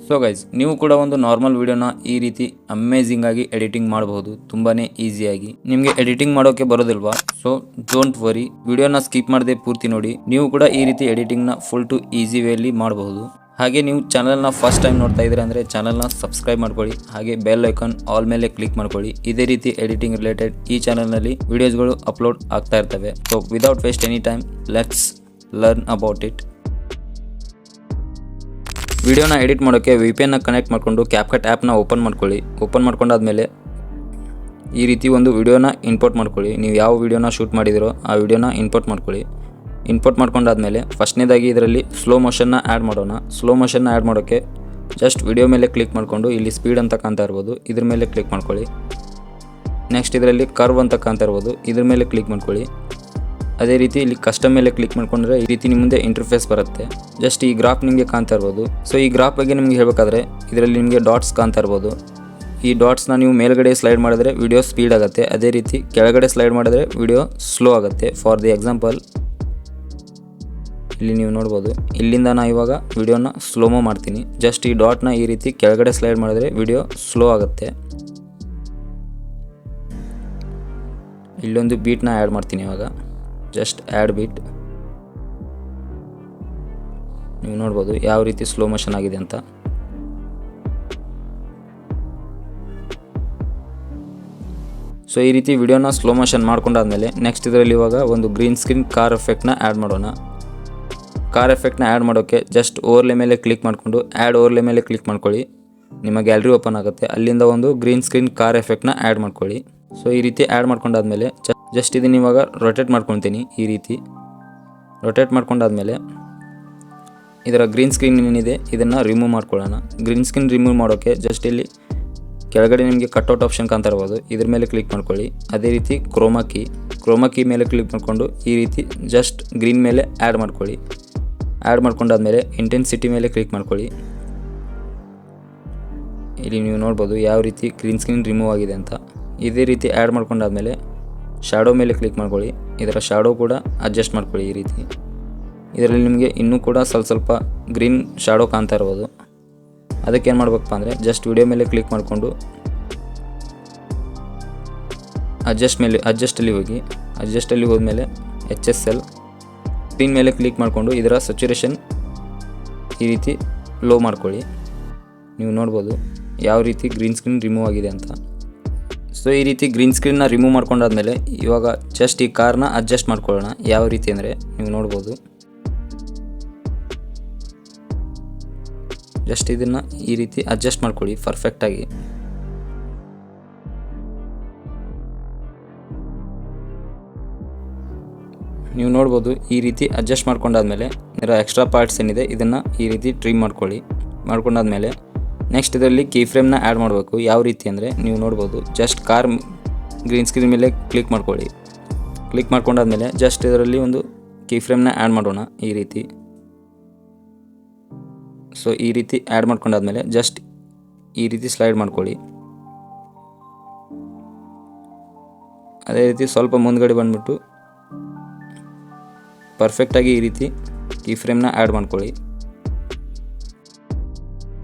So guys, ನೀವು ಕೂಡ ಒಂದು ನಾರ್ಮಲ್ ವಿಡಿಯೋನ ಈ ರೀತಿ ಅಮೇಜಿಂಗ್ ಆಗಿ ಎಡಿಟಿಂಗ್ ಮಾಡಬಹುದು ತುಂಬಾನೇ ಈಸಿಯಾಗಿ. ನಿಮಗೆ ಎಡಿಟಿಂಗ್ ಮಾಡೋಕೆ ಬರೋದಿಲ್ವಾ? ಸೊ ಡೋಂಟ್ ವರಿ, ವಿಡಿಯೋನ ಸ್ಕಿಪ್ ಮಾಡದೆ ಪೂರ್ತಿ ನೋಡಿ. ನೀವು ಕೂಡ ಈ ರೀತಿ ಎಡಿಟಿಂಗ್ ನ ಫುಲ್ ಟು ಈಸಿ ವೇಲಿ ಮಾಡಬಹುದು. ಹಾಗೆ ನೀವು ಚಾನಲ್ನ ಫಸ್ಟ್ ಟೈಮ್ ನೋಡ್ತಾ ಇದ್ರೆ ಅಂದರೆ ಚಾನಲ್ನ ಸಬ್ಸ್ಕ್ರೈಬ್ ಮಾಡ್ಕೊಳ್ಳಿ. ಹಾಗೆ ಬೆಲ್ ಐಕಾನ್ ಆಲ್ ಮೇಲೆ ಕ್ಲಿಕ್ ಮಾಡ್ಕೊಳ್ಳಿ. ಇದೇ ರೀತಿ ಎಡಿಟಿಂಗ್ ರಿಲೇಟೆಡ್ ಈ ಚಾನಲ್ನಲ್ಲಿ ವಿಡಿಯೋಸ್ಗಳು ಅಪ್ಲೋಡ್ ಆಗ್ತಾ ಇರ್ತವೆ. So without waste any time, let's learn about it. ವಿಡಿಯೋನ ಎಡಿಟ್ ಮಾಡೋಕ್ಕೆ VPN ಕನೆಕ್ಟ್ ಮಾಡಿಕೊಂಡು ಕ್ಯಾಪ್ಕಟ್ ಆ್ಯಪ್ನ ಓಪನ್ ಮಾಡ್ಕೊಳ್ಳಿ. ಓಪನ್ ಮಾಡ್ಕೊಂಡಾದ್ಮೇಲೆ ಈ ರೀತಿ ಒಂದು ವಿಡಿಯೋನ ಇಂಪೋರ್ಟ್ ಮಾಡ್ಕೊಳ್ಳಿ. ನೀವು ಯಾವ ವಿಡಿಯೋನ ಶೂಟ್ ಮಾಡಿದಿರೋ ಆ ವಿಡಿಯೋನ ಇಂಪೋರ್ಟ್ ಮಾಡ್ಕೊಳ್ಳಿ. ಇಂಪೋರ್ಟ್ ಮಾಡ್ಕೊಂಡಾದ್ಮೇಲೆ ಫಸ್ಟ್ನೇದಾಗಿ ಇದರಲ್ಲಿ ಸ್ಲೋ ಮೋಷನ್ನ ಆ್ಯಡ್ ಮಾಡೋಣ. ಸ್ಲೋ ಮೋಷನ್ನ ಆ್ಯಡ್ ಮಾಡೋಕ್ಕೆ ಜಸ್ಟ್ ವಿಡಿಯೋ ಮೇಲೆ ಕ್ಲಿಕ್ ಮಾಡಿಕೊಂಡು ಇಲ್ಲಿ ಸ್ಪೀಡ್ ಅಂತ ಕಾಣ್ತಾ ಇರ್ಬೋದು, ಇದ್ರ ಮೇಲೆ ಕ್ಲಿಕ್ ಮಾಡ್ಕೊಳ್ಳಿ. ನೆಕ್ಸ್ಟ್ ಇದರಲ್ಲಿ ಕರ್ವ್ ಅಂತ ಕಾಣ್ತಾ ಇರ್ಬೋದು, ಇದ್ರ ಮೇಲೆ ಕ್ಲಿಕ್ ಮಾಡ್ಕೊಳ್ಳಿ. ಅದೇ ರೀತಿ ಇಲ್ಲಿ ಕಸ್ಟಮ್ ಮೇಲೆ ಕ್ಲಿಕ್ ಮಾಡ್ಕೊಂಡ್ರೆ ಈ ರೀತಿ ನಿಮ್ಮ ಮುಂದೆ ಇಂಟರ್ಫೇಸ್ ಬರುತ್ತೆ. ಜಸ್ಟ್ ಈ ಗ್ರಾಫ್ ನಿಮಗೆ ಕಾಣ್ತಾ ಇರ್ಬೋದು. ಸೊ ಈ ಗ್ರಾಫ್ ಬಗ್ಗೆ ನಿಮಗೆ ಹೇಳಬೇಕಾದ್ರೆ ಇದರಲ್ಲಿ ನಿಮಗೆ ಡಾಟ್ಸ್ ಕಾಣ್ತಾ ಇರ್ಬೋದು. ಈ ಡಾಟ್ಸ್ನ ನೀವು ಮೇಲ್ಗಡೆ ಸ್ಲೈಡ್ ಮಾಡಿದ್ರೆ ವಿಡಿಯೋ ಸ್ಪೀಡ್ ಆಗುತ್ತೆ. ಅದೇ ರೀತಿ ಕೆಳಗಡೆ ಸ್ಲೈಡ್ ಮಾಡಿದ್ರೆ ವಿಡಿಯೋ ಸ್ಲೋ ಆಗುತ್ತೆ. ಫಾರ್ ದಿ ಎಕ್ಸಾಂಪಲ್ ಇಲ್ಲಿ ನೀವು ನೋಡ್ಬೋದು, ಇಲ್ಲಿಂದ ನಾನು ಇವಾಗ ವಿಡಿಯೋನ ಸ್ಲೋಮೋ ಮಾಡ್ತೀನಿ. ಜಸ್ಟ್ ಈ ಡಾಟ್ನ ಈ ರೀತಿ ಕೆಳಗಡೆ ಸ್ಲೈಡ್ ಮಾಡಿದ್ರೆ ವಿಡಿಯೋ ಸ್ಲೋ ಆಗುತ್ತೆ. ಇಲ್ಲೊಂದು ಬೀಟ್ನ ಆ್ಯಡ್ ಮಾಡ್ತೀನಿ. ಇವಾಗ ಜಸ್ಟ್ ಆ್ಯಡ್ ಬೀಟ್. ನೀವು ನೋಡ್ಬೋದು ಯಾವ ರೀತಿ ಸ್ಲೋ ಮೋಷನ್ ಆಗಿದೆ ಅಂತ. ಸೊ ಈ ರೀತಿ ವಿಡಿಯೋನ ಸ್ಲೋ ಮೋಷನ್ ಮಾಡ್ಕೊಂಡಾದ್ಮೇಲೆ ನೆಕ್ಸ್ಟ್ ಇದರಲ್ಲಿ ಇವಾಗ ಒಂದು ಗ್ರೀನ್ ಸ್ಕ್ರೀನ್ ಕಾರ್ ಎಫೆಕ್ಟ್ನ ಆ್ಯಡ್ ಮಾಡೋಣ. ಕಾರ್ ಎಫೆಕ್ಟ್ನ ಆ್ಯಡ್ ಮಾಡೋಕ್ಕೆ ಜಸ್ಟ್ ಓವರ್ಲೆ ಮೇಲೆ ಕ್ಲಿಕ್ ಮಾಡಿಕೊಂಡು ಆ್ಯಡ್ ಓವರ್ಲೆ ಮೇಲೆ ಕ್ಲಿಕ್ ಮಾಡ್ಕೊಳ್ಳಿ. ನಿಮ್ಮ ಗ್ಯಾಲರಿ ಓಪನ್ ಆಗುತ್ತೆ. ಅಲ್ಲಿಂದ ಒಂದು ಗ್ರೀನ್ ಸ್ಕ್ರೀನ್ ಕಾರ್ ಎಫೆಕ್ಟ್ನ ಆ್ಯಡ್ ಮಾಡ್ಕೊಳ್ಳಿ. ಸೊ ಈ ರೀತಿ ಆ್ಯಡ್ ಮಾಡ್ಕೊಂಡಾದ್ಮೇಲೆ ಜಸ್ಟ್ ಇದನ್ನು ಇವಾಗ ರೊಟೇಟ್ ಮಾಡ್ಕೊತೀನಿ. ಈ ರೀತಿ ರೊಟೇಟ್ ಮಾಡ್ಕೊಂಡಾದ್ಮೇಲೆ ಇದರ ಗ್ರೀನ್ ಸ್ಕ್ರೀನ್ ಏನಿದೆ ಇದನ್ನು ರಿಮೂವ್ ಮಾಡ್ಕೊಳ್ಳೋಣ. ಗ್ರೀನ್ ಸ್ಕ್ರೀನ್ ರಿಮೂವ್ ಮಾಡೋಕ್ಕೆ ಜಸ್ಟ್ ಇಲ್ಲಿ ಕೆಳಗಡೆ ನಿಮಗೆ ಕಟ್ಔಟ್ ಆಪ್ಷನ್ ಕಾಣ್ತಾ ಇರ್ಬೋದು, ಇದ್ರ ಮೇಲೆ ಕ್ಲಿಕ್ ಮಾಡ್ಕೊಳ್ಳಿ. ಅದೇ ರೀತಿ ಕ್ರೋಮಾ ಕೀ ಮೇಲೆ ಕ್ಲಿಕ್ ಮಾಡಿಕೊಂಡು ಈ ರೀತಿ ಜಸ್ಟ್ ಗ್ರೀನ್ ಮೇಲೆ ಆ್ಯಡ್ ಮಾಡ್ಕೊಳ್ಳಿ. ಆ್ಯಡ್ ಮಾಡ್ಕೊಂಡಾದ್ಮೇಲೆ ಇಂಟೆನ್ಸಿಟಿ ಮೇಲೆ ಕ್ಲಿಕ್ ಮಾಡ್ಕೊಳ್ಳಿ. ಇಲ್ಲಿ ನೀವು ನೋಡ್ಬೋದು ಯಾವ ರೀತಿ ಗ್ರೀನ್ ಸ್ಕ್ರೀನ್ ರಿಮೂವ್ ಆಗಿದೆ ಅಂತ. ಇದೇ ರೀತಿ ಆ್ಯಡ್ ಮಾಡ್ಕೊಂಡಾದ್ಮೇಲೆ ಶಾಡೋ ಮೇಲೆ ಕ್ಲಿಕ್ ಮಾಡ್ಕೊಳ್ಳಿ. ಇದರ ಶಾಡೋ ಕೂಡ ಅಡ್ಜಸ್ಟ್ ಮಾಡ್ಕೊಳ್ಳಿ. ಈ ರೀತಿ ಇದರಲ್ಲಿ ನಿಮಗೆ ಇನ್ನೂ ಕೂಡ ಸ್ವಲ್ಪ ಗ್ರೀನ್ ಶಾಡೋ ಕಾಣ್ತಾ ಇರ್ಬೋದು. ಅದಕ್ಕೆ ಏನು ಮಾಡ್ಬೇಕಪ್ಪ ಅಂದರೆ ಜಸ್ಟ್ ವಿಡಿಯೋ ಮೇಲೆ ಕ್ಲಿಕ್ ಮಾಡಿಕೊಂಡು ಅಡ್ಜಸ್ಟಲ್ಲಿ ಹೋಗಿ, ಅಡ್ಜಸ್ಟಲ್ಲಿ ಹೋದ್ಮೇಲೆ HSL ಸ್ಕ್ರೀನ್ ಮೇಲೆ ಕ್ಲಿಕ್ ಮಾಡಿಕೊಂಡು ಇದರ ಸ್ಯಾಚುರೇಷನ್ ಈ ರೀತಿ ಲೋ ಮಾಡ್ಕೊಳ್ಳಿ. ನೀವು ನೋಡ್ಬೋದು ಯಾವ ರೀತಿ ಗ್ರೀನ್ ಸ್ಕ್ರೀನ್ ರಿಮೂವ್ ಆಗಿದೆ ಅಂತ. ಸೊ ಈ ರೀತಿ ಗ್ರೀನ್ ಸ್ಕ್ರೀನ್ನ ರಿಮೂವ್ ಮಾಡ್ಕೊಂಡಾದ್ಮೇಲೆ ಇವಾಗ ಜಸ್ಟ್ ಈ ಕಾರ್ನ ಅಡ್ಜಸ್ಟ್ ಮಾಡ್ಕೊಳ್ಳೋಣ. ಯಾವ ರೀತಿ ಅಂದರೆ ನೀವು ನೋಡ್ಬೋದು, ಜಸ್ಟ್ ಇದನ್ನು ಈ ರೀತಿ ಅಡ್ಜಸ್ಟ್ ಮಾಡ್ಕೊಳ್ಳಿ ಪರ್ಫೆಕ್ಟಾಗಿ. ನೀವು ನೋಡ್ಬೋದು ಈ ರೀತಿ ಅಡ್ಜಸ್ಟ್ ಮಾಡ್ಕೊಂಡಾದ್ಮೇಲೆ ಇದರ ಎಕ್ಸ್ಟ್ರಾ ಪಾರ್ಟ್ಸ್ ಏನಿದೆ ಇದನ್ನು ಈ ರೀತಿ ಟ್ರಿಮ್ ಮಾಡ್ಕೊಂಡಾದ್ಮೇಲೆ ನೆಕ್ಸ್ಟ್ ಇದರಲ್ಲಿ ಕೀ ಫ್ರೇಮ್ನ ಆ್ಯಡ್ ಮಾಡಬೇಕು. ಯಾವ ರೀತಿ ಅಂದರೆ ನೀವು ನೋಡ್ಬೋದು ಜಸ್ಟ್ ಕಾರ್ ಗ್ರೀನ್ ಸ್ಕ್ರೀನ್ ಮೇಲೆ ಕ್ಲಿಕ್ ಮಾಡ್ಕೊಳ್ಳಿ. ಕ್ಲಿಕ್ ಮಾಡ್ಕೊಂಡಾದ್ಮೇಲೆ ಜಸ್ಟ್ ಇದರಲ್ಲಿ ಒಂದು ಕೀ ಫ್ರೇಮ್ನ ಆ್ಯಡ್ ಮಾಡೋಣ ಈ ರೀತಿ. ಸೊ ಈ ರೀತಿ ಆ್ಯಡ್ ಮಾಡ್ಕೊಂಡಾದ್ಮೇಲೆ ಜಸ್ಟ್ ಈ ರೀತಿ ಸ್ಲೈಡ್ ಮಾಡ್ಕೊಳ್ಳಿ. ಅದೇ ರೀತಿ ಸ್ವಲ್ಪ ಮುಂದ್ಗಡೆ ಬಂದ್ಬಿಟ್ಟು ಪರ್ಫೆಕ್ಟಾಗಿ ಈ ರೀತಿ ಕೀ ಫ್ರೇಮ್ನ ಆ್ಯಡ್ ಮಾಡ್ಕೊಳ್ಳಿ.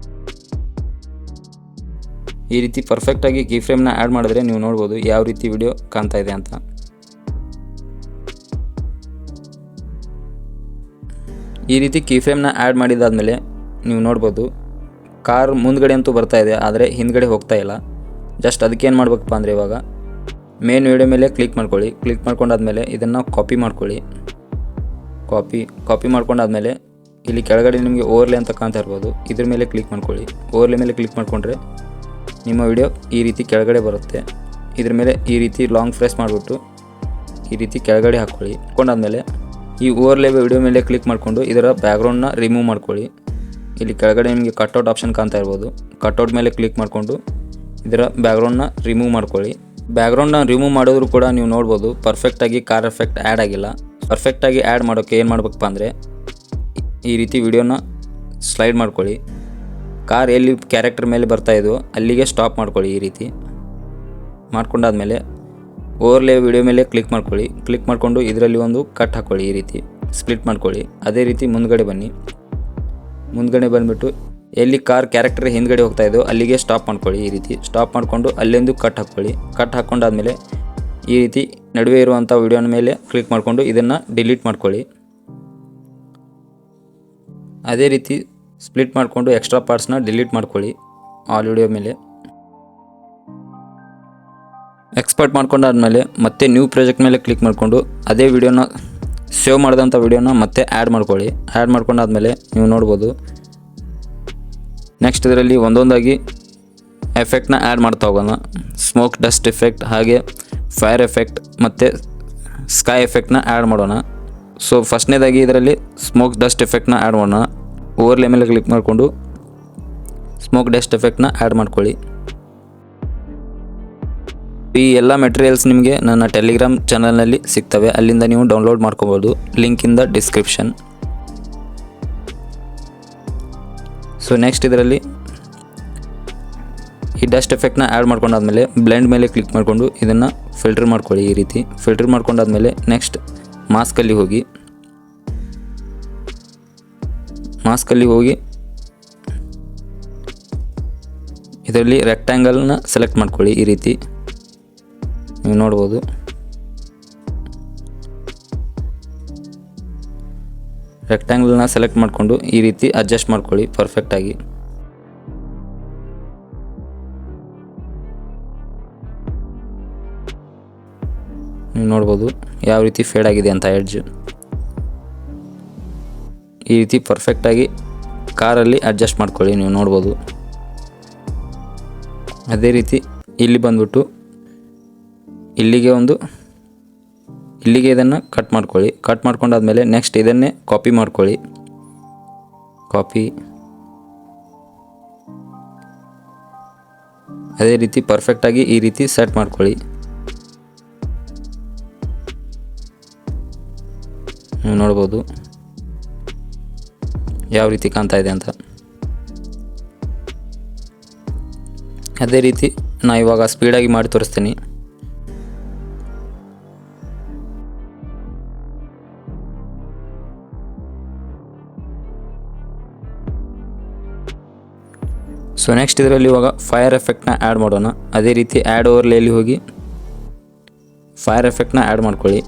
ಈ ರೀತಿ ಪರ್ಫೆಕ್ಟಾಗಿ ಕೀ ಫ್ರೇಮ್ನ ಆ್ಯಡ್ ಮಾಡಿದ್ರೆ ನೀವು ನೋಡ್ಬೋದು ಯಾವ ರೀತಿ ವಿಡಿಯೋ ಕಾಣ್ತಾ ಇದೆ ಅಂತ. ಈ ರೀತಿ ಕೀ ಫ್ರೇಮ್ನ ಆ್ಯಡ್ ಮಾಡಿದಾದ್ಮೇಲೆ ನೀವು ನೋಡ್ಬೋದು ಕಾರ್ ಮುಂದ್ಗಡೆ ಅಂತೂ ಬರ್ತಾ ಇದೆ, ಆದರೆ ಹಿಂದ್ಗಡೆ ಹೋಗ್ತಾ ಇಲ್ಲ. ಜಸ್ಟ್ ಅದಕ್ಕೆ ಏನು ಮಾಡ್ಬೇಕಪ್ಪ ಅಂದರೆ ಇವಾಗ ಮೇನ್ ವಿಡಿಯೋ ಮೇಲೆ ಕ್ಲಿಕ್ ಮಾಡ್ಕೊಳ್ಳಿ. ಕ್ಲಿಕ್ ಮಾಡ್ಕೊಂಡಾದ್ಮೇಲೆ ಇದನ್ನು ಕಾಪಿ ಮಾಡ್ಕೊಳ್ಳಿ. ಕಾಪಿ ಮಾಡ್ಕೊಂಡಾದ್ಮೇಲೆ ಇಲ್ಲಿ ಕೆಳಗಡೆ ನಿಮಗೆ ಓವರ್ಲೆ ಅಂತ ಕಾಣ್ತಾ ಇರ್ಬೋದು, ಇದ್ರ ಮೇಲೆ ಕ್ಲಿಕ್ ಮಾಡ್ಕೊಳ್ಳಿ. ಓವರ್ಲೆ ಮೇಲೆ ಕ್ಲಿಕ್ ಮಾಡಿಕೊಂಡ್ರೆ ನಿಮ್ಮ ವಿಡಿಯೋ ಈ ರೀತಿ ಕೆಳಗಡೆ ಬರುತ್ತೆ. ಇದ್ರ ಮೇಲೆ ಈ ರೀತಿ ಲಾಂಗ್ ಪ್ರೆಸ್ ಮಾಡಿಬಿಟ್ಟು ಈ ರೀತಿ ಕೆಳಗಡೆ ಹಾಕ್ಕೊಂಡಾದ್ಮೇಲೆ ಈ ಓವರ್ಲೆ ವಿಡಿಯೋ ಮೇಲೆ ಕ್ಲಿಕ್ ಮಾಡಿಕೊಂಡು ಇದರ ಬ್ಯಾಕ್ಗ್ರೌಂಡ್ನ ರಿಮೂವ್ ಮಾಡ್ಕೊಳ್ಳಿ. ಇಲ್ಲಿ ಕೆಳಗಡೆ ನಿಮಗೆ ಕಟ್ಔಟ್ ಆಪ್ಷನ್ ಕಾಣ್ತಾ ಇರ್ಬೋದು, ಕಟ್ಔಟ್ ಮೇಲೆ ಕ್ಲಿಕ್ ಮಾಡಿಕೊಂಡು ಇದರ ಬ್ಯಾಕ್ಗ್ರೌಂಡ್ನ ರಿಮೂವ್ ಮಾಡ್ಕೊಳ್ಳಿ. ಬ್ಯಾಕ್ಗ್ರೌಂಡ್ನ ರಿಮೂವ್ ಮಾಡಿದ್ರು ಕೂಡ ನೀವು ನೋಡ್ಬೋದು ಪರ್ಫೆಕ್ಟಾಗಿ ಕಾರ್ ಎಫೆಕ್ಟ್ ಆ್ಯಡ್ ಆಗಿಲ್ಲ. ಪರ್ಫೆಕ್ಟಾಗಿ ಆ್ಯಡ್ ಮಾಡೋಕ್ಕೆ ಏನು ಮಾಡ್ಬೇಕಪ್ಪ ಅಂದರೆ ಈ ರೀತಿ ವಿಡಿಯೋನ ಸ್ಲೈಡ್ ಮಾಡ್ಕೊಳ್ಳಿ. ಕಾರ್ ಎಲ್ಲಿ ಕ್ಯಾರೆಕ್ಟರ್ ಮೇಲೆ ಬರ್ತಾ ಇದೆಯೋ ಅಲ್ಲಿಗೆ ಸ್ಟಾಪ್ ಮಾಡ್ಕೊಳ್ಳಿ. ಈ ರೀತಿ ಮಾಡ್ಕೊಂಡಾದ್ಮೇಲೆ ಓವರ್ಲೆ ವಿಡಿಯೋ ಮೇಲೆ ಕ್ಲಿಕ್ ಮಾಡ್ಕೊಳ್ಳಿ. ಕ್ಲಿಕ್ ಮಾಡಿಕೊಂಡು ಇದರಲ್ಲಿ ಒಂದು ಕಟ್ ಹಾಕ್ಕೊಳ್ಳಿ. ಈ ರೀತಿ ಸ್ಪ್ಲಿಟ್ ಮಾಡ್ಕೊಳ್ಳಿ. ಅದೇ ರೀತಿ ಮುಂದ್ಗಡೆ ಬಂದ್ಬಿಟ್ಟು ಎಲ್ಲಿ ಕಾರ್ ಕ್ಯಾರೆಕ್ಟರ್ ಹಿಂದ್ಗಡೆ ಹೋಗ್ತಾ ಇದೆಯೋ ಅಲ್ಲಿಗೆ ಸ್ಟಾಪ್ ಮಾಡ್ಕೊಳ್ಳಿ. ಈ ರೀತಿ ಸ್ಟಾಪ್ ಮಾಡಿಕೊಂಡು ಅಲ್ಲಿಂದು ಕಟ್ ಹಾಕ್ಕೊಳ್ಳಿ. ಕಟ್ ಹಾಕ್ಕೊಂಡಾದ್ಮೇಲೆ ಈ ರೀತಿ ನಡುವೆ ಇರುವಂಥ ವಿಡಿಯೋನ ಮೇಲೆ ಕ್ಲಿಕ್ ಮಾಡಿಕೊಂಡು ಇದನ್ನು ಡಿಲೀಟ್ ಮಾಡ್ಕೊಳ್ಳಿ. ಅದೇ ರೀತಿ ಸ್ಪ್ಲಿಟ್ ಮಾಡಿಕೊಂಡು ಎಕ್ಸ್ಟ್ರಾ ಪಾರ್ಟ್ಸ್ನ ಡಿಲೀಟ್ ಮಾಡ್ಕೊಳ್ಳಿ ಆಲ್ ವಿಡಿಯೋ ಮೇಲೆ. ಎಕ್ಸ್ಪೋರ್ಟ್ ಮಾಡ್ಕೊಂಡಾದ್ಮೇಲೆ ಮತ್ತೆ ನ್ಯೂ ಪ್ರಾಜೆಕ್ಟ್ ಮೇಲೆ ಕ್ಲಿಕ್ ಮಾಡಿಕೊಂಡು ಅದೇ ವಿಡಿಯೋನ ಸೇವ್ ಮಾಡಿದಂಥ ವಿಡಿಯೋನ ಮತ್ತೆ ಆ್ಯಡ್ ಮಾಡ್ಕೊಳ್ಳಿ. ಆ್ಯಡ್ ಮಾಡ್ಕೊಂಡಾದ್ಮೇಲೆ ನೀವು ನೋಡ್ಬೋದು ನೆಕ್ಸ್ಟ್ ಇದರಲ್ಲಿ ಒಂದೊಂದಾಗಿ ಎಫೆಕ್ಟ್ನ ಆ್ಯಡ್ ಮಾಡ್ತಾ ಹೋಗೋಣ. ಸ್ಮೋಕ್ ಡಸ್ಟ್ ಎಫೆಕ್ಟ್, ಹಾಗೆ ಫೈರ್ ಎಫೆಕ್ಟ್ ಮತ್ತು ಸ್ಕೈ ಎಫೆಕ್ಟ್ನ ಆ್ಯಡ್ ಮಾಡೋಣ. ಸೊ ಫಸ್ಟ್ನೇದಾಗಿ ಇದರಲ್ಲಿ ಸ್ಮೋಕ್ ಡಸ್ಟ್ ಎಫೆಕ್ಟ್ನ ಆ್ಯಡ್ ಮಾಡೋಣ. ಓವರ್ಲೇ ಮೇಲೆ ಕ್ಲಿಕ್ ಮಾಡಿಕೊಂಡು ಸ್ಮೋಕ್ ಡಸ್ಟ್ ಎಫೆಕ್ಟ್ನ ಆ್ಯಡ್ ಮಾಡ್ಕೊಳ್ಳಿ. ಈ ಎಲ್ಲ ಮೆಟೀರಿಯಲ್ಸ್ ನಿಮಗೆ ನನ್ನ ಟೆಲಿಗ್ರಾಮ್ ಚಾನಲ್ನಲ್ಲಿ ಸಿಗ್ತವೆ, ಅಲ್ಲಿಂದ ನೀವು ಡೌನ್ಲೋಡ್ ಮಾಡ್ಕೋಬೋದು. Link in the description. So next ಇದರಲ್ಲಿ ಈ ಡಸ್ಟ್ ಎಫೆಕ್ಟ್ನ ಆ್ಯಡ್ ಮಾಡ್ಕೊಂಡಾದ್ಮೇಲೆ ಬ್ಲೆಂಡ್ ಮೇಲೆ ಕ್ಲಿಕ್ ಮಾಡಿಕೊಂಡು ಇದನ್ನು ಫಿಲ್ಟರ್ ಮಾಡ್ಕೊಳ್ಳಿ. ಈ ರೀತಿ ಫಿಲ್ಟರ್ ಮಾಡ್ಕೊಂಡಾದ್ಮೇಲೆ ನೆಕ್ಸ್ಟ್ ಮಾಸ್ಕಲ್ಲಿ ಹೋಗಿ ಇದರಲ್ಲಿ ರೆಕ್ಟ್ಯಾಂಗಲ್ನ ಸೆಲೆಕ್ಟ್ ಮಾಡ್ಕೊಳ್ಳಿ. ಈ ರೀತಿ ನೀವು ನೋಡ್ಬೋದು. ರೆಕ್ಟ್ಯಾಂಗಲ್ನ ಸೆಲೆಕ್ಟ್ ಮಾಡಿಕೊಂಡು ಈ ರೀತಿ ಅಡ್ಜಸ್ಟ್ ಮಾಡ್ಕೊಳ್ಳಿ ಪರ್ಫೆಕ್ಟಾಗಿ. ನೀವು ನೋಡ್ಬೋದು ಯಾವ ರೀತಿ ಫೇಡ್ ಆಗಿದೆ ಅಂತ ಎಡ್ಜ್. ಈ ರೀತಿ ಪರ್ಫೆಕ್ಟಾಗಿ ಕಾರಲ್ಲಿ ಅಡ್ಜಸ್ಟ್ ಮಾಡ್ಕೊಳ್ಳಿ. ನೀವು ನೋಡ್ಬೋದು. ಅದೇ ರೀತಿ ಇಲ್ಲಿ ಬಂದ್ಬಿಟ್ಟು ಇಲ್ಲಿಗೆ ಇದನ್ನು ಕಟ್ ಮಾಡ್ಕೊಳ್ಳಿ. ಕಟ್ ಮಾಡ್ಕೊಂಡಾದ್ಮೇಲೆ ನೆಕ್ಸ್ಟ್ ಇದನ್ನೇ ಕಾಪಿ ಮಾಡ್ಕೊಳ್ಳಿ. ಅದೇ ರೀತಿ ಪರ್ಫೆಕ್ಟಾಗಿ ಈ ರೀತಿ ಸೆಟ್ ಮಾಡ್ಕೊಳ್ಳಿ. ನೀವು ನೋಡ್ಬೋದು ಯಾವ ರೀತಿ ಕಾಣ್ತಾ ಇದೆ ಅಂತ. ಅದೇ ರೀತಿ ನಾನು ಇವಾಗ ಸ್ಪೀಡಾಗಿ ಮಾಡಿ ತೋರಿಸ್ತೀನಿ. ಸೊ ನೆಕ್ಸ್ಟ್ ಇದರಲ್ಲಿ ಇವಾಗ ಫೈರ್ ಎಫೆಕ್ಟ್ನ ಆ್ಯಡ್ ಮಾಡೋಣ. ಅದೇ ರೀತಿ ಆ್ಯಡ್ ಓವರ್ಲೇಯಲ್ಲಿ ಹೋಗಿ ಫೈರ್ ಎಫೆಕ್ಟ್ನ ಆ್ಯಡ್ ಮಾಡ್ಕೊಳ್ಳಿ.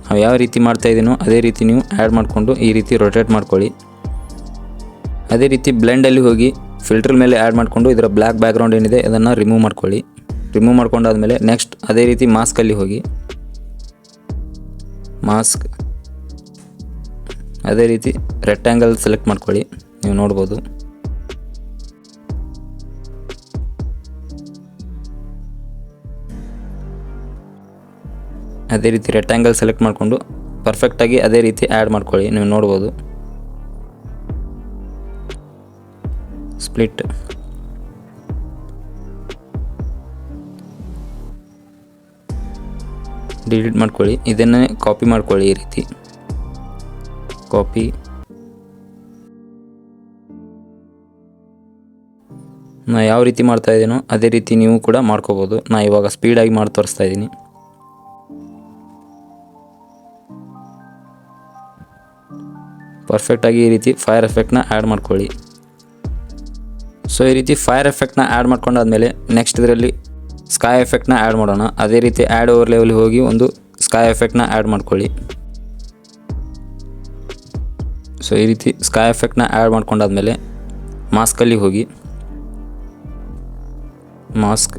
ನಾವು ಯಾವ ರೀತಿ ಮಾಡ್ತಾ ಇದ್ದೀನೋ ಅದೇ ರೀತಿ ನೀವು ಆ್ಯಡ್ ಮಾಡಿಕೊಂಡು ಈ ರೀತಿ ರೊಟೇಟ್ ಮಾಡ್ಕೊಳ್ಳಿ. ಅದೇ ರೀತಿ ಬ್ಲೆಂಡಲ್ಲಿ ಹೋಗಿ ಫಿಲ್ಟರ್ ಮೇಲೆ ಆ್ಯಡ್ ಮಾಡಿಕೊಂಡು ಇದರ ಬ್ಲ್ಯಾಕ್ ಬ್ಯಾಕ್ಗ್ರೌಂಡ್ ಏನಿದೆ ಅದನ್ನು ರಿಮೂವ್ ಮಾಡ್ಕೊಳ್ಳಿ. ರಿಮೂವ್ ಮಾಡ್ಕೊಂಡಾದ್ಮೇಲೆ ನೆಕ್ಸ್ಟ್ ಅದೇ ರೀತಿ ಮಾಸ್ಕಲ್ಲಿ ಹೋಗಿ ಅದೇ ರೀತಿ ರೆಕ್ಟ್ಯಾಂಗಲ್ ಸೆಲೆಕ್ಟ್ ಮಾಡ್ಕೊಳ್ಳಿ. ನೀವು ನೋಡ್ಬೋದು. ಅದೇ ರೀತಿ ರೆಕ್ಟ್ಯಾಂಗಲ್ ಸೆಲೆಕ್ಟ್ ಮಾಡಿಕೊಂಡು ಪರ್ಫೆಕ್ಟಾಗಿ ಅದೇ ರೀತಿ ಆ್ಯಡ್ ಮಾಡ್ಕೊಳ್ಳಿ. ನೀವು ನೋಡ್ಬೋದು. ಸ್ಪ್ಲಿಟ್ ಡಿಲೀಟ್ ಮಾಡ್ಕೊಳ್ಳಿ. ಇದನ್ನೇ ಕಾಪಿ ಮಾಡ್ಕೊಳ್ಳಿ. ಈ ರೀತಿ ಕಾಪಿ ನಾ ಯಾವ ರೀತಿ ಮಾಡ್ತಾ ಇದ್ದೀನೋ ಅದೇ ರೀತಿ ನೀವು ಕೂಡ ಮಾಡ್ಕೋಬೋದು. ನಾ ಇವಾಗ ಸ್ಪೀಡಾಗಿ ಮಾಡಿ ತೋರಿಸ್ತಾ ಇದ್ದೀನಿ. ಪರ್ಫೆಕ್ಟಾಗಿ ಈ ರೀತಿ ಫೈರ್ ಎಫೆಕ್ಟ್ನ ಆ್ಯಡ್ ಮಾಡ್ಕೊಳ್ಳಿ. ಸೊ ಈ ರೀತಿ ಫೈರ್ ಎಫೆಕ್ಟ್ನ ಆ್ಯಡ್ ಮಾಡ್ಕೊಂಡಾದ್ಮೇಲೆ ನೆಕ್ಸ್ಟ್ ಇದರಲ್ಲಿ ಸ್ಕೈ ಎಫೆಕ್ಟ್ನ ಆ್ಯಡ್ ಮಾಡೋಣ. ಅದೇ ರೀತಿ ಆ್ಯಡ್ ಓವರ್ ಲೆವೆಲ್ ಹೋಗಿ ಒಂದು ಸ್ಕೈ ಎಫೆಕ್ಟ್ನ ಆ್ಯಡ್ ಮಾಡ್ಕೊಳ್ಳಿ. ಸೊ ಈ ರೀತಿ ಸ್ಕೈ ಎಫೆಕ್ಟ್ನ ಆ್ಯಡ್ ಮಾಡ್ಕೊಂಡಾದ್ಮೇಲೆ ಮಾಸ್ಕಲ್ಲಿ ಹೋಗಿ ಮಾಸ್ಕ್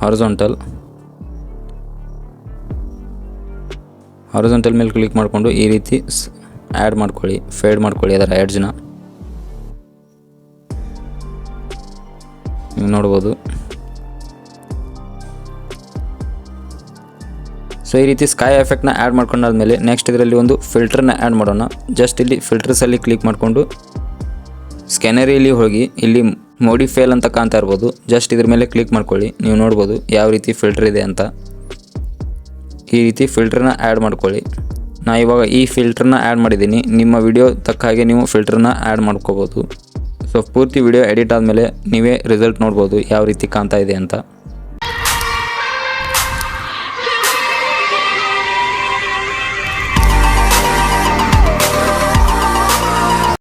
ಹಾರಿಜಾಂಟಲ್ ಮೇಲೆ ಕ್ಲಿಕ್ ಮಾಡಿಕೊಂಡು ಈ ರೀತಿ ಆ್ಯಡ್ ಮಾಡ್ಕೊಳ್ಳಿ. ಫೇಡ್ ಮಾಡ್ಕೊಳ್ಳಿ ಅದರ ಎಡ್ಜ್ನ. ನೀವು ನೋಡ್ಬೋದು. ಸೊ ಈ ರೀತಿ ಸ್ಕೈ ಎಫೆಕ್ಟ್ನ ಆ್ಯಡ್ ಮಾಡ್ಕೊಂಡಾದ್ಮೇಲೆ ನೆಕ್ಸ್ಟ್ ಇದರಲ್ಲಿ ಒಂದು ಫಿಲ್ಟರ್ನ ಆ್ಯಡ್ ಮಾಡೋಣ. ಜಸ್ಟ್ ಇಲ್ಲಿ ಫಿಲ್ಟರ್ಸಲ್ಲಿ ಕ್ಲಿಕ್ ಮಾಡಿಕೊಂಡು ಸ್ಕ್ಯಾನರಿಯಲ್ಲಿ ಹೋಗಿ ಇಲ್ಲಿ ಮೋಡಿಫೈಲ್ ಅಂತ ಕಾಣ್ತಾ ಇರ್ಬೋದು. ಜಸ್ಟ್ ಇದ್ರ ಮೇಲೆ ಕ್ಲಿಕ್ ಮಾಡ್ಕೊಳ್ಳಿ. ನೀವು ನೋಡ್ಬೋದು ಯಾವ ರೀತಿ ಫಿಲ್ಟರ್ ಇದೆ ಅಂತ. ಈ ರೀತಿ ಫಿಲ್ಟರ್ನ ಆ್ಯಡ್ ಮಾಡ್ಕೊಳ್ಳಿ. ನಾನು ಇವಾಗ ಈ ಫಿಲ್ಟರ್ನ ಆ್ಯಡ್ ಮಾಡಿದ್ದೀನಿ. ನಿಮ್ಮ ವಿಡಿಯೋ ತಕ್ಕ ಹಾಗೆ ನೀವು ಫಿಲ್ಟರ್ನ ಆ್ಯಡ್ ಮಾಡ್ಕೋಬೋದು. ಸೊ ಪೂರ್ತಿ ವಿಡಿಯೋ ಎಡಿಟ್ ಆದಮೇಲೆ ನೀವೇ ರಿಸಲ್ಟ್ ನೋಡ್ಬೋದು ಯಾವ ರೀತಿ ಕಾಣ್ತಾ ಇದೆ ಅಂತ.